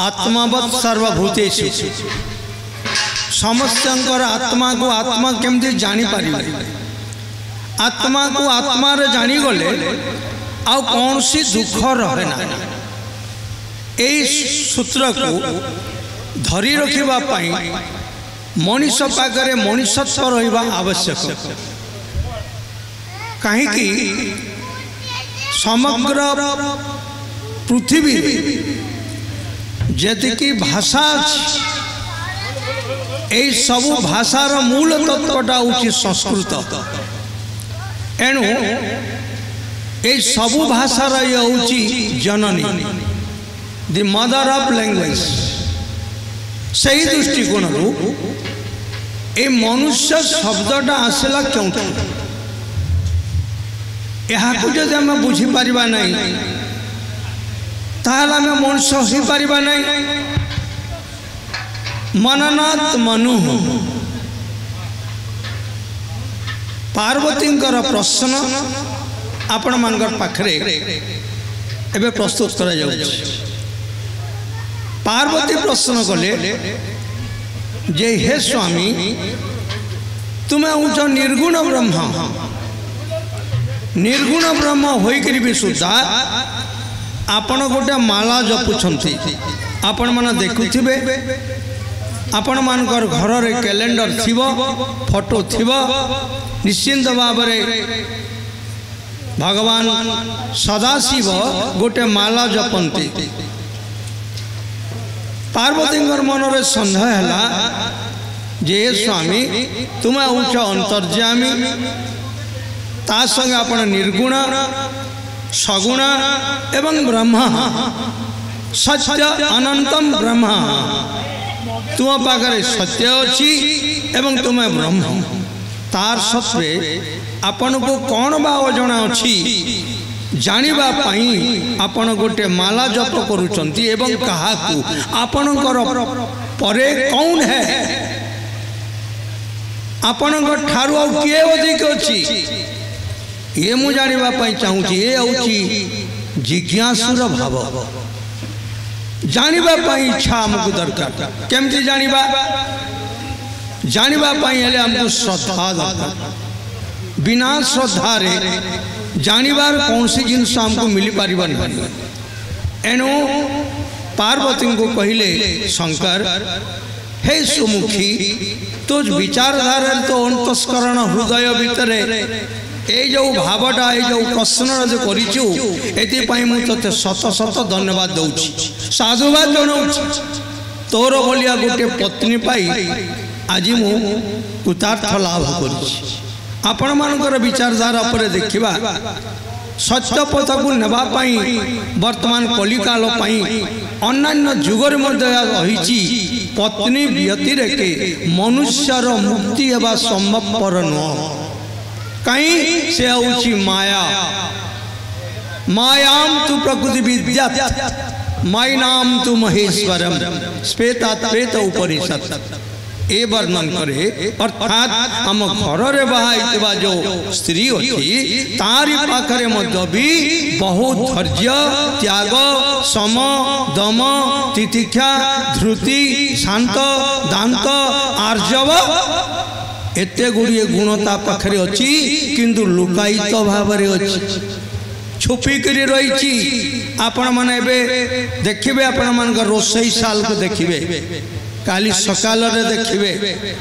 आत्मावत् सर्वभूतेषु समस्तंकर आत्मा को आत्मा केमती जानी पारि आत्मा को आत्मा रे जानी गले आउ कौन सी दुख रहे ना यही सूत्र को धरी रखिबा पाई मनीष पाखरे मनीषत्व रहिबा आवश्यक कहीं समग्र पृथ्वी जतिकी भाषा यही सबू भाषार मूल तत्वटा हूँ संस्कृत एणु यही सबू भाषार ये हूँ जननी द मदर ऑफ लैंग्वेज सही दृष्टिकोण ये मनुष्य शब्दटा आसला क्यों यहाँ जब आम बुझीपर ना ताहले आम मनुष्य हो पारिबा नहीं मननात् मनु पार्वती प्रश्न आपण मानकर पाखरे एबे प्रस्तुत करा जाउछ। पार्वती प्रश्न कले जे हे स्वामी तुम्हें उच निर्गुण ब्रह्म होइकरी भी सुद्धा आपण गोटे माला जपुछंती आपण माने देखुथिबे आपण मानकर घर रे कैलेंडर थिबो फोटो थिबो निश्चिंत भाव भगवान सदाशिव गोटे माला जपंती पार्वती मन रे संदेह हैला जे स्वामी तुम्हें उच्च अंतर्यामी ता संगे आपण निर्गुण सगुण एवं ब्रह्म सत्य अनंतम ब्रह्म तुम पाखरे सत्य अच्छी एवं तुम्हें ब्रह्म तार सत्वे आपण को कौन बा अजଣା अच्छी जानिबा पाई आपण गोटे माला जप करूचंती एवं कहा को आपणकर परे कौन है आपणक ठारू आ किए अधिक अच्छी ये मु जानिबा पाई चाहूची ये होची जिज्ञासुर भाव जानिबा पाई इच्छा हमको दरकार केमती जानिबा पाई हेले हमको श्रद्धा दरकार बिना श्रद्धा रे जानिबार कौन सी जिनस हमको मिली पारिबा नहीं एणु पार्वती को कहले शंकर हे सुमुखी तो विचारधारा तो अंतस्करण हृदय भितरे ये जो भावटा ये जो प्रश्न जो करी मुझे शत शत धन्यवाद दूची साधुवाद जनाऊँ तोर भलिया गोटे पत्नी पाई आज मु कृतार्थ लाभ कर मानकर विचारधारा पर देखा सत्य पथ को नेबापाई वर्तमान कलिकाल अन्य जुगर रही पत्नी व्यतिरेके मनुष्यर मुक्ति हेबा संभवपर नुह कहीं से होची माया मायाम तु प्रकृति विद्या माय नाम तु महेश्वरम श्वेतात्रेत उपनिषद ए वर्णन करे अर्थात हम घर रे बाहा जो स्त्री अच्छी तारी पाखरे मध्य भी बहुत धैर्य त्याग सम दम तितिक्षा धृति शांत दांत आर्जव एते गुड़िए गुणता पाखरे अच्छी किंतु लुकायित भाव छुपिक रही आपण मैंने देखिए आपण मान रोसई साल को देखिए काली सकाल देखिए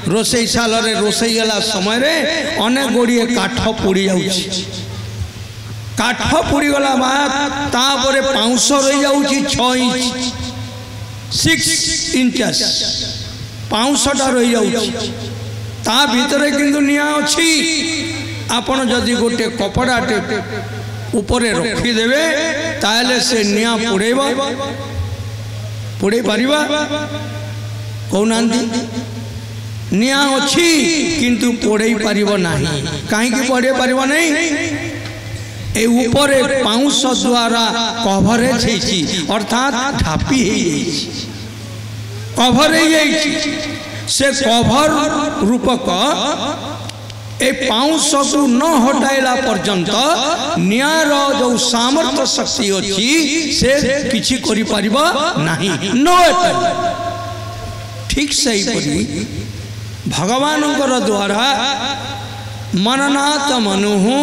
रोसई साल रोसई गला समय रे अनेक गुड़िए काठ पोड़ी जाउछि काठ पोड़ी गला बाद तापरे पाउंस रही जाउछि 6 इंच 6 इंचेस पाउंसटा रही जाउछि ता भीतरे किंतु निया अच्छी आपण जदि गोटे कपड़ाटे उपरे रखीदेवे ताहले से निया पोड़े पारिबा कहना निया अच्छी किंतु पोड़े पारिबो नहीं कहीं पोड़े पारिबो नहीं ए उपरे पाउंस द्वारा कवरेज होइछि अर्थात ढापी कवर से कभर रूपक ए पाउंस को न हटाइला पर्यंत नियार जो सामर्थ्य शक्ति अच्छी से किछि करि परिबा नाही नो अटैक। ठीक सही परी भगवान द्वारा मननाथ मनुहु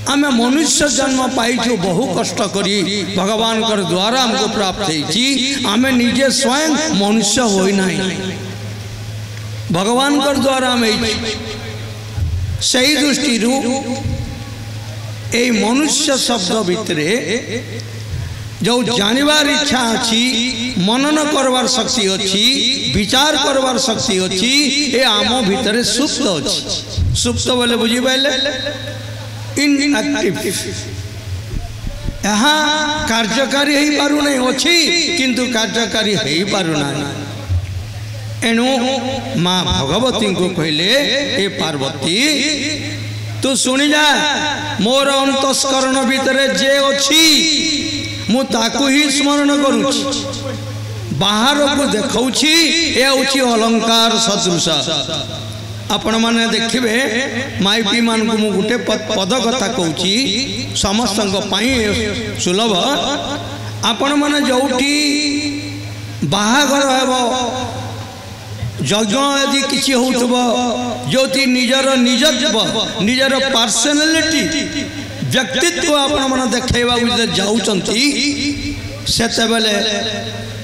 आम मनुष्य जन्म पाइछु बहु कष्ट करी भगवान द्वारा हमको प्राप्त होइछि। आम निजे स्वयं मनुष्य होई नाही भगवान द्वारा आम सही दृष्टि ए मनुष्य शब्द भितरे जो जानवर इच्छा अच्छी मनन करवार शक्ति अच्छी विचार करवार शक्ति अच्छी ए आम भितरे सुप्त अच्छी। सुप्त बोले बुझी पाइले इनएक्टिव यहाँ कार्यकारी हो पारु नहीं अच्छी किंतु कार्यकारी हो पारु ना। एणु माँ भगवती को कहले ए पार्वती तू सुनी जा मोर अंतस्करण भितरे जे अच्छी मु ताकू ही स्मरण करूची बाहर को देखौची ए होची अलंकार सदृश। आपण माने देखिबे माइपी मान को मु गुटे पद कथा कहूची समस्त पई सुलभ। आपण माने जोठी बाहागर हेबो यज्ञ यदि किसी होउतबो जोति निजर निजत्व निजर पर्सनालिटी व्यक्तित्व आपण मन देखैबा बुझे जाउचंती सेते बेले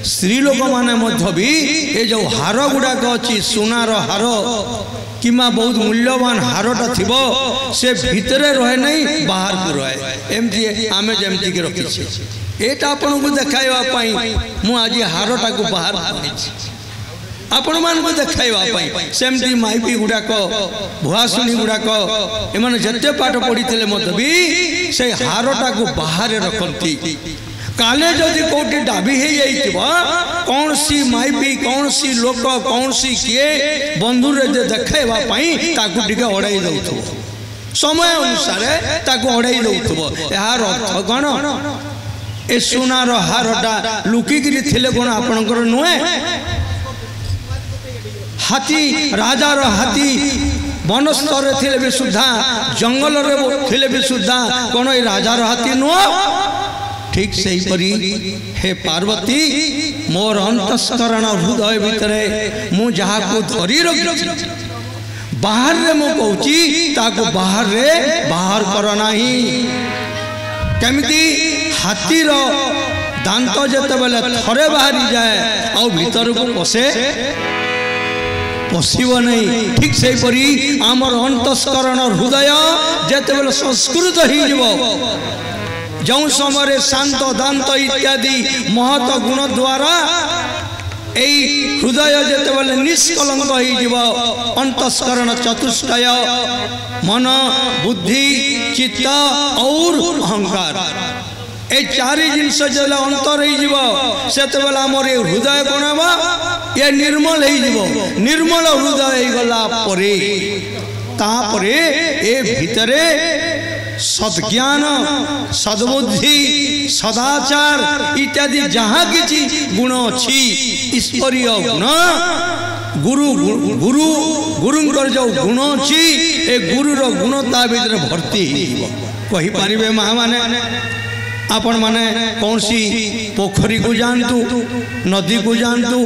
स्त्री लोक माने मध्य भी ए जो हार गुडाक अछि सोनार हार किमा बहुत मूल्यवान हारटा थिबो से भितरे रहे नहीं बाहर को रहे एमती आमे जेमती के रखी छी। एटा आपण को देखाइबा पई मु आज हारटा को बाहर रखी आपण मान को देखाइबा पई सेमती माइपी गुडाक भुआसुनी गुडाक एमाने जत्ते पाठ पढ़ीथिले मत भी से हारटा को बाहर रखंती। काले जदि कोटी डाबी हो जाइथिबा कौन सी माइपी कौन सी लोक कौन सी किए बंधु रे देखाइबा पई ताकू टिके ओडाई दउथबो समय अनुसार ताकू ओडाई दउथबो। यार अर्थ कोन ए सोनार हारटा लुकिगिरी थिले कोन आपनकर नुए हाथी राजार हाथी वन स्तर थिले भी सुधा जंगल रे थिले भी सुधा कोन ए राजार हाथी नुआ। ठीक सही परी हे पार्वती मोर अंतस्करण हृदय भितरे मु जहा को धरी रखी बाहर रे मु कहूची ताको बाहर रे बाहर कर नाही। केमिति हाथी रो दांत जते बेले थरे बाहरी जाए आ भीतर को पसिबो नहीं। ठीक सही परी आमर अंतस्करण हृदय जते बेले संस्कृत ही जीवो जो समय शांत दांत इत्यादि महत गुण द्वारा हृदय जिते बेले निष्कलंक हो अंतस्करण चतुष्टय मन बुद्धि चित्त और अहंकार ए चारि जिनस जो अंतर हो आमर हृदय कौन हम ये निर्मल हो निर्मल हृदय गला तापरे ए भितरे सद्ज्ञान सद्बुद्धि सदाचार इत्यादि जहाँ किसी गुण अच्छी ईश्वरीय गुण गुरु गुरु गुरुंकर जो गुण अच्छी ए गुरुर गुण ता भीतर भर्ती कही पारिबे माँ माने आपण माने कौन सी पोखरी को जानतु नदी को जानतु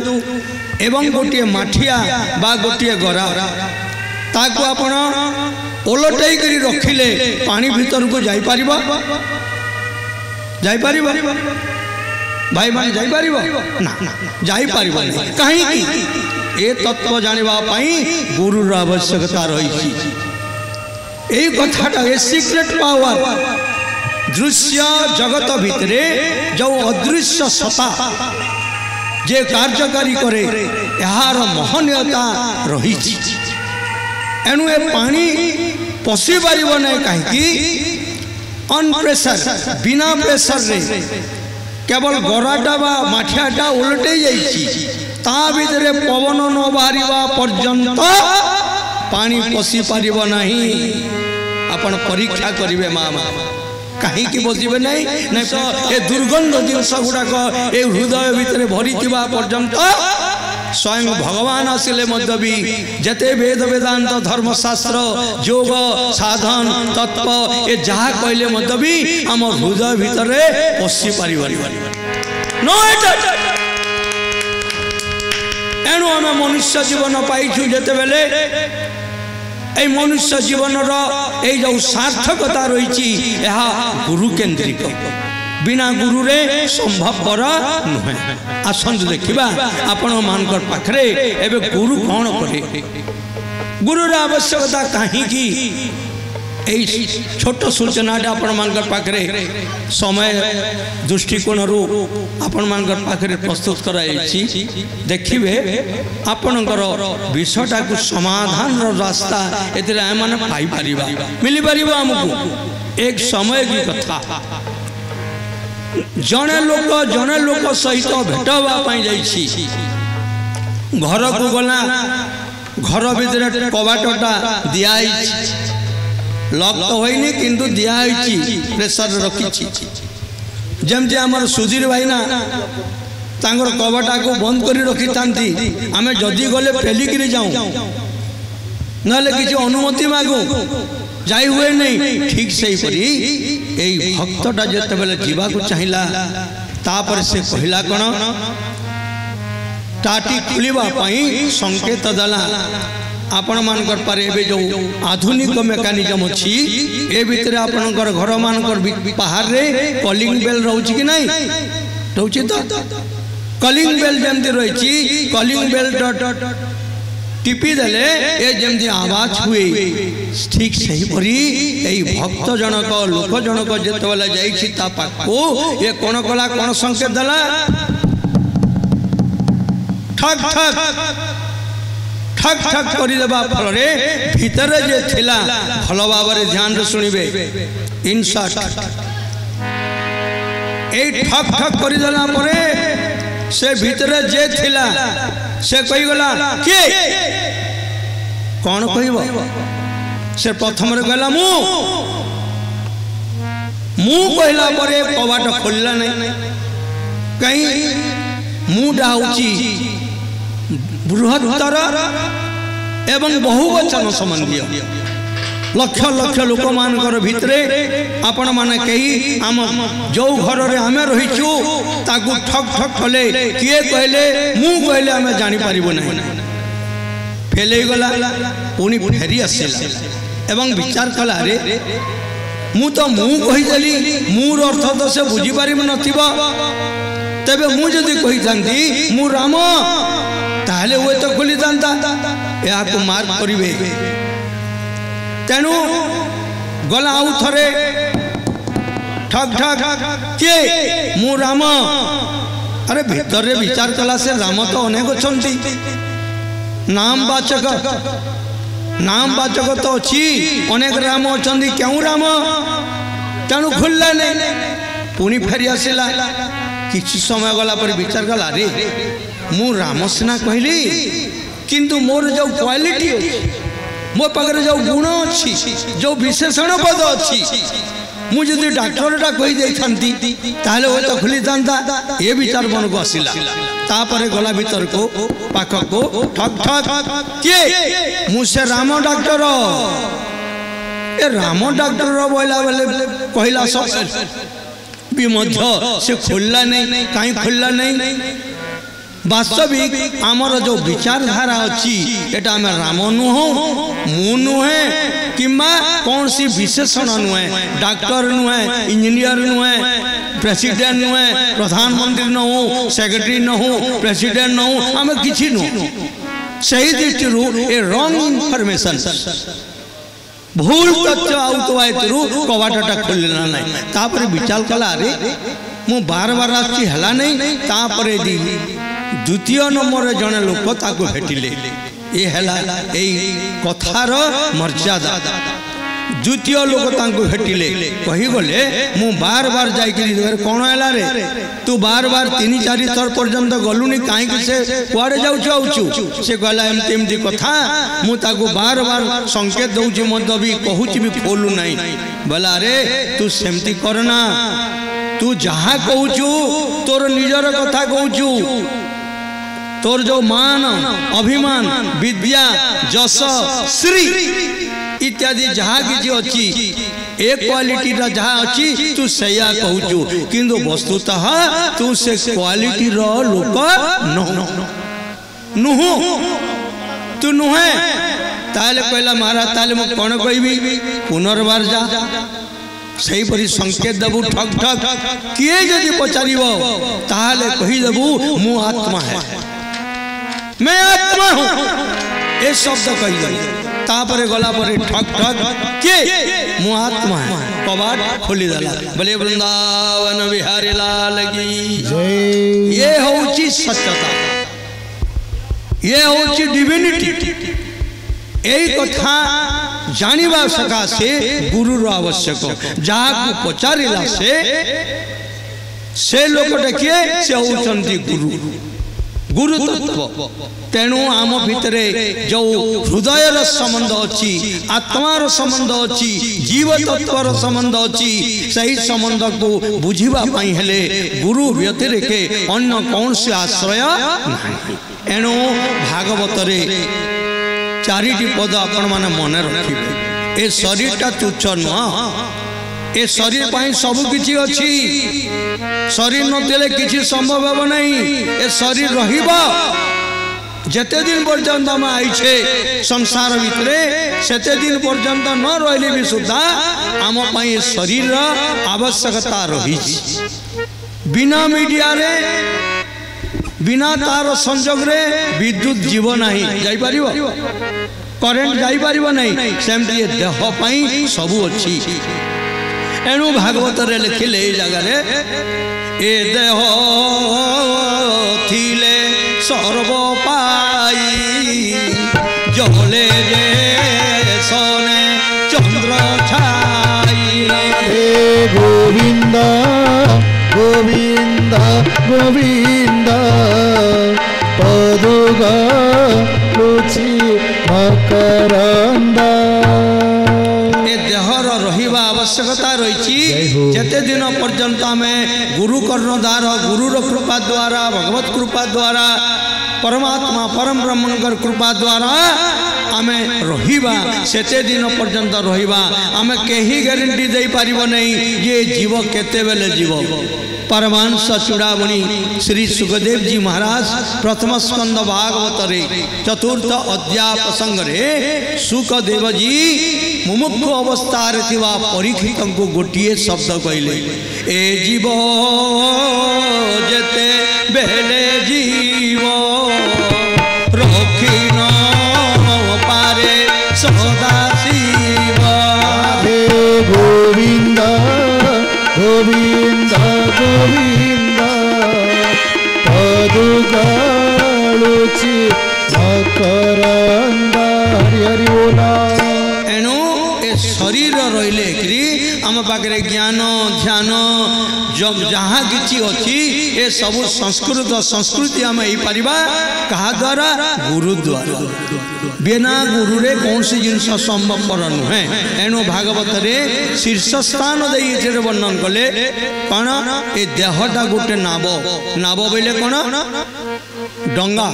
एवं गोटे माठिया बा गोटे गरा ताको आपण ओलटाई करी रखिले पानी भीतर को जाई पारिबा भाई मान जाई पारिबा ना जाई पारिबा कहीं की ए तत्व जानिबा पई गुरुर आवश्यकता रही। ए कथाटा ए सीक्रेट पावर दृश्य जगत भितरे जो अदृश्य सत्ता जे कार्यकारी करे यार महनीयता रही। एणु ए पानी पशि पार ना कहीं अनप्रेसर बिना प्रेसर रे केवल गराटा बा माठियाटा उलटे ता भितरे पवन न बाहर पर्यंत पानी पशि पार नहीं। आपण परीक्षा करेंगे माँ कहीं बसबे नहीं ए दुर्गंध जिनस गुड़ाक ए हृदय भितर भरी पर्यंत स्वयं भगवान आसिले मध्य भी जते वेद वेदांत धर्मशास्त्र योग साधन तत्व ए जहाँ कहले मध्य भी आम हृदय भितर पशि पार एणु आम मनुष्य जीवन पाइछु जेते बेले ए मनुष्य जीवन रो जो सार्थकता रही गुरु केन्द्रिक बिना गुरु रे संभवपर नुहे। आसंतु देखिबा आपण मानकर पाखरे एबे गुरु कौन करे गुरुर आवश्यकता कहीं छोट सूचना आपण मानकर पाखरे समय दृष्टिकोण रु आपण मानकर पाखरे प्रस्तुत कराई देखिबे आपणकर विषयटा को समाधान रो रास्ता एतिरे आम माने पाई परिबा मिली परिबा हमको। एक समय की कथा जने लोक सहित भेटवा जाइछि घर को गला घर भीतर कबाटटा दिया लक तो होइनी किंतु दिया प्रेसर रखी जमती आमर सुधीर भाई ना तांगर कबाटा को बंद करी रखी थांती आमे जदी गले पेलिकी जाऊं नले किसी अनुमति मागू जाई हुए नहीं। ठीक से ही भक्तटा जिते बेले जीवा को चाहिला तापर से कहला कौन टाटी खुलिबा पई संकेत दला आपण मानकर पारे एबे जो आधुनिक मेकानिजम अछि ए भितर आपनकर घर मानकर बाहर रे कॉलिंग बेल रहउछि कि नहीं रहउछि तो कॉलिंग बेल जेमति रहिछि कॉलिंग बेल टिपी देले ए जेमति आवाज हुए ठीक सही परी एई भक्त जनक लोक जनक जेते वाला जाइछि ता पाखो ए कोन कला कोन संकेत दला ठक ठक ठक ठक करी देबा फल रे भीतर जे थिला भल बाबरे ध्यान रे सुनिबे इनसर्ट ए ठक ठक करी देला परे से भीतर जे थिला से कही गला के कौन कहब से प्रथम रे कहला मु कहला परे कबाट खोलला नहीं कहीं मुडा होची बृहत्तर एवं बहुवचन संबंधी लक्ष लक्ष लोक मानकर भितरे आपण माने कही आम जो घर रे आमे रहिचु ताकू ठक ठक कले किए कहले मु कहले आमे जानि परिबो नहीं फेले गला पुनी फेरी आसिला एवं विचार कला रे मु तो मु कहि देली मुर अर्थ तो से बुझी परिब नथिबो तबे मु जदी कहि थांती मु राम ताहले वो तो खुली थांता या को मार करिवे तेणु गला आउ थरे ठक ठक के मु राम अरे भीतर रे विचार कला से राम तो अनेक अछंती नामवाचक तो अच्छी अनेक राम अछंती क्यों राम तेणु खुलला नहीं पुणी फेरी आसिला किछि समय गला पर विचार कला रे मु राम सिना कहली किंतु मोर जो क्वालिटी मो पाखे जो गुण अच्छी जो विशेषण पद अच्छी मुझे डाक्तरटा कही देती ताहले वो तो खुली था ये विचार मन को आसिला तापर गला भीतर को पाख को ठक ठक किए मुझे Ram doctor A Ram doctor बोला बेले कहला सब भी मध्य से खोलला नहीं कहीं खोलला नहीं वास्तविक आमर जो विचारधारा अच्छी एटा आम राम नुह मु नुहे कि कौन सी विशेषण नुहे डॉक्टर नुहे इंजीनियर नुहे प्रेसिडेंट नुहे प्रधानमंत्री न हो सेक्रेटरी न हो प्रेसिडेंट न हो आम किसी नु सही दृष्टि ए रॉन्ग इनफॉरमेशन भूल तथ्य आउतवायतरु कबाटटा खोलना नहीं तापर विचार कला रे मु बार बार आछि हला नहीं तापर दी द्वितीय नंबर जने लोक ताको भेटिले ये हला ए कथार मर्यादा द्वितीय लोक ताको भेटिले कहि गले मु बार बार जाई कि कोन हला रे तू बार बार 3-4 थर पर्यंत गलुनी काहे कि से कुआडे जाउछु आउछु से गला एमती एमती कथा मु ताको बार बार संकेत दउछु मत भी कहूची भी खोलु नहीं बोला रे तू सेमती करना तू जहाँ कहूचु तोर निजर कथा कहूचु तोर जो मान अभिमान विद्या जस श्री इत्यादि जहाँ किसी अच्छी एक क्वालिटी जहाँ अच्छी तू सैया कहूचु किंतु वस्तुतः तू से क्वालिटी रो लोक नुहु तू नुहे ताले कहला महाराज ताले मु कौन कहबी पुनर्बार जा सही परी संकेत देबू ठक ठक किए जदि पचारिबो ताले कहि देबू मु आत्मा है मैं आत्मा हूँ ए शब्द कहि दे तापरे गला परे ठक ठक के मु आत्मा है कबाट खोली देला बोले वृंदावन बिहारी लाल की जय। ये होची सत्यता ये होची डिविनिटी यही कथा जानिबा सकाशे गुरु आवश्यक जहाँ को पचारिला से लोक देखिए से होचंती गुरु गुरु तत्व तेणु आम भितरे जो हृदयर संबंध अच्छी आत्मार संबंध अच्छी जीव तत्वर संबंध अच्छी सही संबंध को बुझिबा पई हेले गुरु व्यतिरेक अन्य कौन से आश्रय नहीं। एणु भागवत रे चारिटी पद आपण माने मन रखिबे ए शरीरटा तुच्छ न ए शरीर पाई सब किछि अछि शरीर नथिले किछि संभव हेब नहीं ए शरीर रहिबा जेते दिन पर्यंत हम आइछे संसार भितरे सेते दिन पर्यंत न रहले भी सुद्धा आम पाई शरीर आवश्यकता रही बिना मीडिया रे बिना तार संजोग रे विद्युत जीव नहीं जाई परिबो करेंट जाई परिबो नहीं सेमती देह पाई सबु अछि एणु भागवत रे लिखिले जगह रे ए देह थिले सर्व पाई जले जे सोने चंद्र छाई हे गोविंद गोविंद गोविंद पदुगा रुचि मकरंदा ए देहर रहिबा आवश्यकता रही जेते दिन पर्यंत आमे गुरु कर्णधार गुरुर कृपा द्वारा भगवत कृपा द्वारा परमात्मा परम ब्रह्मकर कृपा द्वारा आमे रहिबा सेते दिन पर्यंत रहिबा आमे केही गारंटी दे पारिबो नहीं ये जीव केते बेले जीव परमांश चूड़ामणि श्री सुखदेव जी महाराज प्रथम स्कंद भागवत रे चतुर्थ अध्याय प्रसंग रे सुखदेव जी मुमुक्षु अवस्था रे थिबा परीक्षित को गोटिए शब्द कहले ए जीव जेते बेले जीव रखी न पारे सदा शिव हे गोविंद गोविंद गोविंद पदुगा रुचि मकरंदा हरि हरि बोला। एणु ए शरीर रहिले कि आम पाखे ज्ञान ध्यान जहाँ किसी अच्छी ये सब संस्कृत संस्कृति आम क्या द्वारा गुरु द्वारा बिना गुरु रे कौन सी जिनस संभवपर नुहे। एणु भागवत रे शीर्ष स्थान दे वर्णन कले कौन ए देहटा गोटे नाव नाव बोले कौन डंगा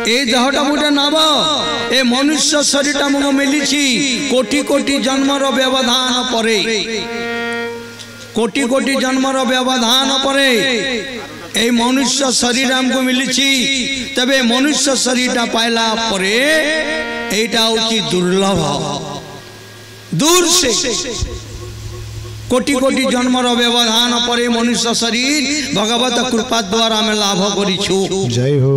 ए देहटा गोटे नाव ए मनुष्य शरीरटा मुझे मिली कोटि कोटि जन्मर व्यवधान परे कोटि कोटि जन्मर व्यवधान परे ए मनुष्य शरीर हमको मिली तबे मनुष्य शरीरटा पाइला परे एटा होची दुर्लभ दूर से कोटि कोटि जन्मर व्यवधान परे मनुष्य शरीर भगवत कृपा द्वारा में लाभ करिछु। जय हो।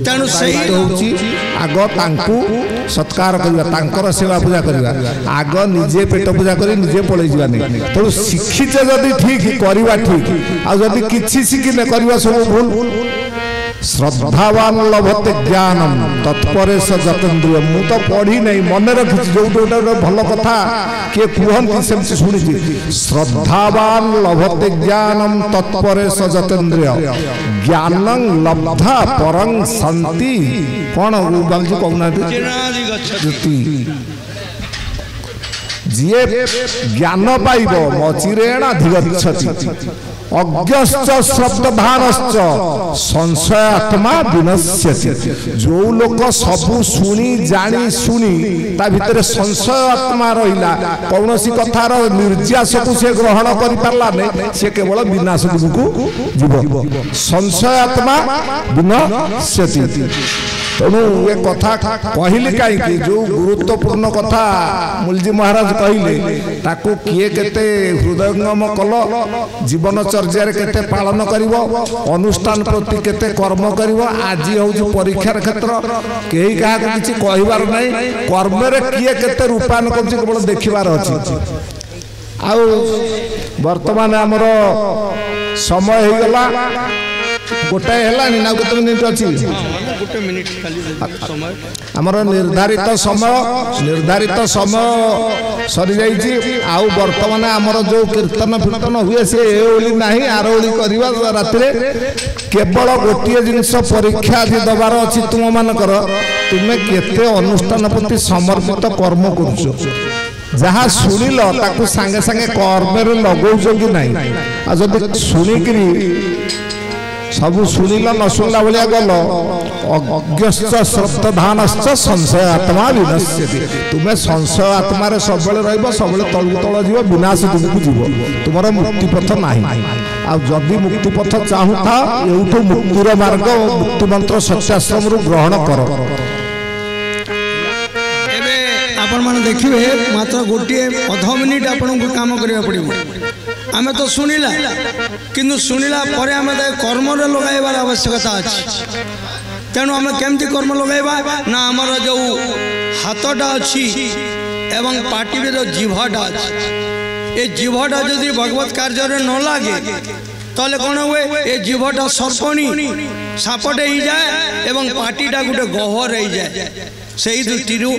तेणु सही होची आग तांकु सत्कार करबा तांकर सेवा पूजा करबा आग निजे पेट पूजा करी निजे पळै जिबा नै। तेणु शिक्षित जदि ठीक करबा ठीक आ जदि किछि शिखिने करबा सब भूल। श्रद्धावान लभते ज्ञानम तत्परे स जतेन्द्रिय मु तो पढ़ी नहीं मन रखी जो भल कथा किए कहती सेमती शुणी श्रद्धावान लभते ज्ञानम तत्परे स जतेन्द्रिय ज्ञानं लब्धा परं शांति कौन बाबूजी कहना जीए ज्ञान पाइब मचिरेणाधिगच्छति अज्ञश्च श्रद्धानश्च संशय आत्मा विनश्यति। जो लोक सबू शुणी जानी शुणी ता भितर संशय आत्मा रहिला कौन सी कथार निर्यास को से ग्रहण कर पारला नहीं से केवल विनाश को जीव संशय आत्मा विनश्यति। तेणु ये कथा कहली कहीं जो गुरुत्वपूर्ण कथा मुलजी महाराज कहले ताकू किए केते हृदयंगम कल जीवनचर्या केते पालन करिवो अनुष्ठान प्रति केते कर्म करिवो। आज हूँ परीक्षार क्षेत्र कहीं क्या किसी कहबार नहीं कर्म किए केते रूपायन कर केवल देखबार अच्छी। आउ वर्तमान आमर समय हो गला गोटे है ना कत मिनिट अच्छी आमर निर्धारित समय सरी जाइए। आउ वर्तमान आमर जो कीर्तन फीर्तन हुए सी एओली ना आरोली करवा राति केवल गोटे जिनस परीक्षा आज दबार अच्छी तुम मानकर तुम्हें केते अनुष्ठान प्रति समर्पित कर्म कर जहाँ शुणिल ताकू सांगे सांगे कर्म लगौच कि ना जब शुणिक सब शुणिल न शुणला भाया गल अज्ञश्च श्रद्धानश्च संशय आत्मा विनश्यति। तुम्हें संशय आत्मा सब सब तलू तल जीव विनाश तुमको जीव तुम मुक्ति पथ ना आदि मुक्ति पथ चाहू था एठू मुक्तिर मार्ग मुक्ति मंत्र सत्याश्रम ग्रहण कर। आपण माने देखिए मात्र गोटे अध मिनिट आपन को काम करिया पड़िबो। आमे तो सुनिला किंतु सुनिला परे आमे कर्म रे लगाइबार आवश्यकता अछि। तेणु आमे केमती कर्म लगाइबा ना हमर जो हाथटा अछि एवं पाटी रे जो जीभटा अछि ए जीभटा यदि भगवत कार्य रे न लागे तले कोन हुए ए जीभटा सर्पणी सापटे ही जाए एवं पाटीटा गुटे गहर ही जाए। सेही दृष्टिरु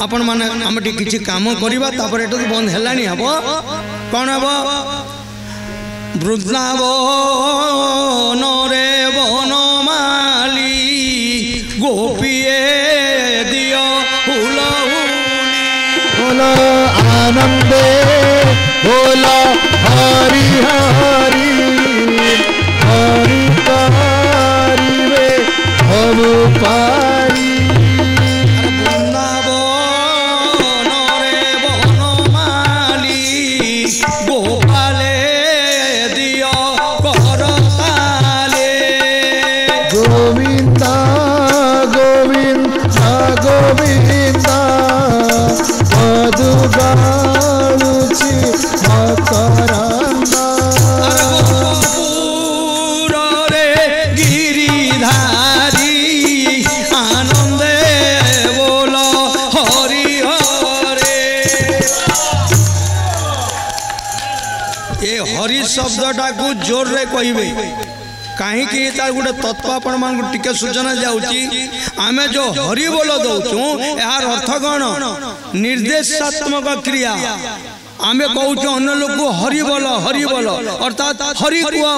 आपण माने हम किसी काम करवा तापर एटा तो बंद हेलानी हबो कौन हबो वृंदावन रे वनमाली गोपिए दियो बोलो आनंदे बोलो हरि हरि हरि पारी रे हरि पारी शब्दटा को जोर रे कहबे कहीं तार गोटे तत्व आपण मान टिके सूचना जाउची आमे जो हरि बोल दउचू यार अर्थ कौन निर्देशात्मक क्रिया आमे कहूँ अन्य लोग को हरि बोल अर्थात हरि कुआ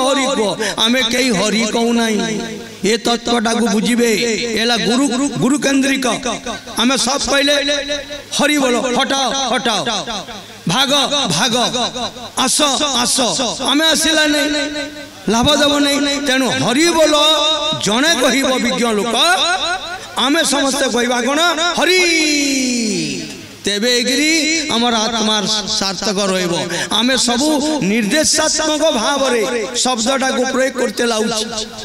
आमे कई हरि कहू नहीं। ये तत्वटा को बुझे एला गुरु गुरु केंद्रिक आमे सब पहले हरि बोल हटाओ हटाओ भाग भाग आस आस आमे आसिला नहीं लाभ देव नहीं। तेणु हरि बोल जड़े कह विज्ञ लोक आमे समस्ते कहवा कौन हरि तेबे आमर आत्मार सार्थक रहिबो। आमे सबू निर्देशात्मक भाव रे शब्दटा को प्रयोग करते लाउछ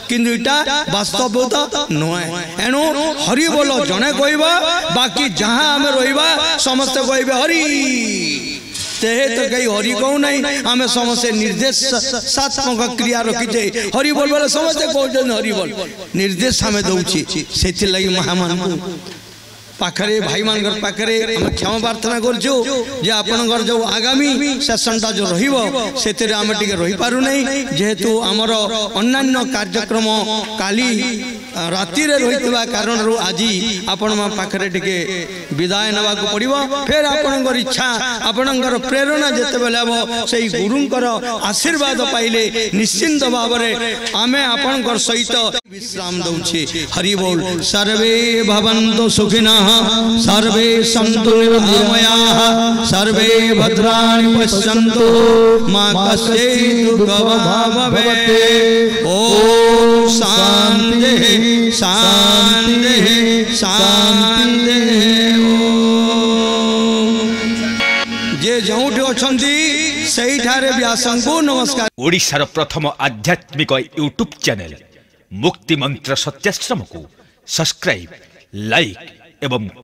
किंतु इटा वास्तवता नय। एणु हरि बोल जने कहबा बाकी जहां आमे रहिबा समस्त कहबे हरि तेहे तो कई हरि कहू नहीं आमे समस्त निर्देशात्मक क्रिया रखिछे हरि बोल बोले समस्त कहउछन हरि बोल निर्देश आमे दउछि सेति लागि महामान पाखरे भाई मान पाखरे हम क्षमा प्रार्थना करजो जे आपनगर जो आगामी सेशनटा जो रहिबो सेतिरे हम टिके रहि पारु नहीं जेहेतु हमर अन्यान्य कार्यक्रम काली राति रे रही कारण आज आपण पाखे टिके विदाय नवा को पड़ो फिर आपणकर इच्छा आपणकर प्रेरणा जिते बेले हम से गुरुंकर आशीर्वाद पाइले निश्चिंत भाव में आमे आपणकर सहित विश्राम दौचे। हरि बोल। सर्वे भवन्तु सुखिनः सर्वे सन्तु निरामयाः सर्वे भद्राणि पश्यन्तु मा कश्चित् दुःखं भवेत्। ओम शांति शांति शांति। जे जोठी अछंती सही ठारे व्यासंको नमस्कार। ओडिशार प्रथम आध्यात्मिक यूट्यूब चैनल मुक्ति मंत्र सत्याश्रम को सब्सक्राइब लाइक एवं